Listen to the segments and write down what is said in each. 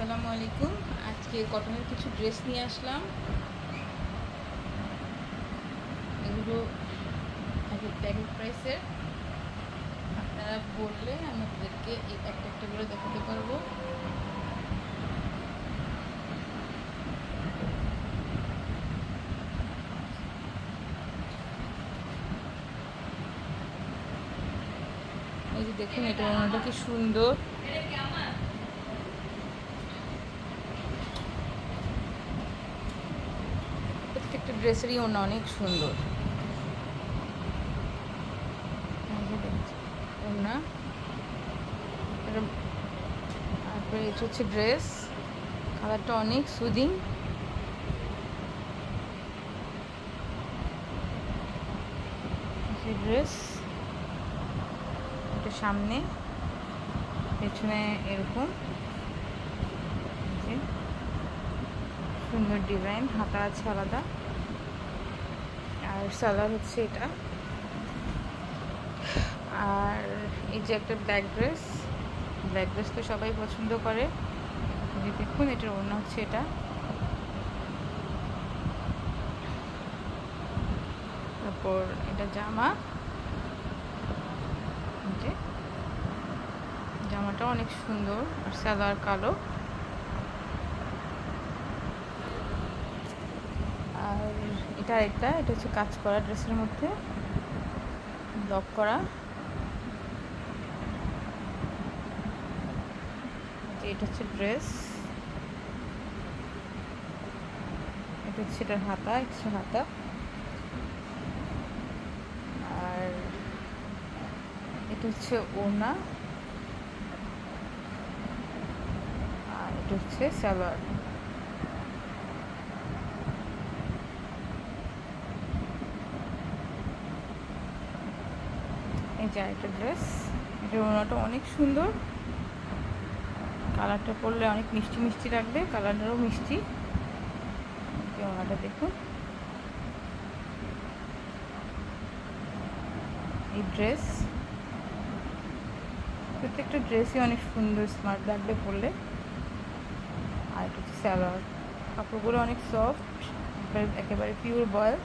আসসালামু আলাইকুম। আজকে কটনের কিছু ড্রেস নিয়ে আসলাম। এগুলো প্যাকেট প্রাইসের। আপনারা বললে আমি আপনাদেরকে একটা একটা করে দেখাতে পারবো। এই যে দেখুন, এটা ওনাটা কি সুন্দর। প্রত্যেকটা ড্রেসেরই ওনা অনেক সুন্দর। ওনা তারপরে এটা হচ্ছে ড্রেস, কালারটা অনেক সুদিং। ড্রেস এটা সামনে পেছনে এরকম সুন্দর ডিজাইন, হাতা আছে আলাদা, আর সালোয়ার হচ্ছে এটা। আর এই যে একটা ব্ল্যাক ড্রেস তো সবাই পছন্দ করে। দেখুন, এটার ওড়না হচ্ছে এটা। তারপর এটা জামাটা অনেক সুন্দর, আর সালোয়ার কালো। আর এটা হচ্ছে কাজ করা ড্রেসের মধ্যে ব্লক করা। এটা হচ্ছে ড্রেস, এটা হচ্ছে এটার হাতা, আর এটা হচ্ছে ওড়না, আর এটা হচ্ছে সালোয়ার। এই যে একটা ড্রেস, এটার ওড়নাটা অনেক সুন্দর, কালারটা পরলে অনেক মিষ্টি মিষ্টি লাগবে, কালারটাও মিষ্টি। ওড়নাটা দেখুন। এই ড্রেস, প্রত্যেকটা ড্রেসই অনেক সুন্দর, স্মার্ট লাগবে পরলে। আর এটা হচ্ছে সালোয়ার। কাপড়গুলো অনেক সফট, একেবারে পিওর বয়েল।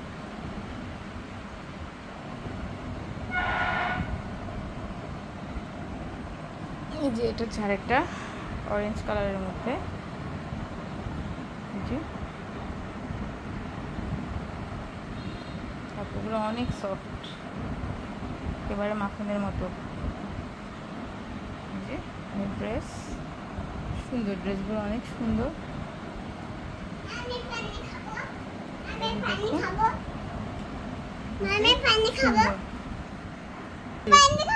এই যে এটা হচ্ছে আরেকটা অরেঞ্জ কালারের মধ্যে। কাপড়গুলো অনেক সফট, একেবারে মাখনের মতো। যে ড্রেস সুন্দর, ড্রেসগুলো অনেক সুন্দর। দেখুন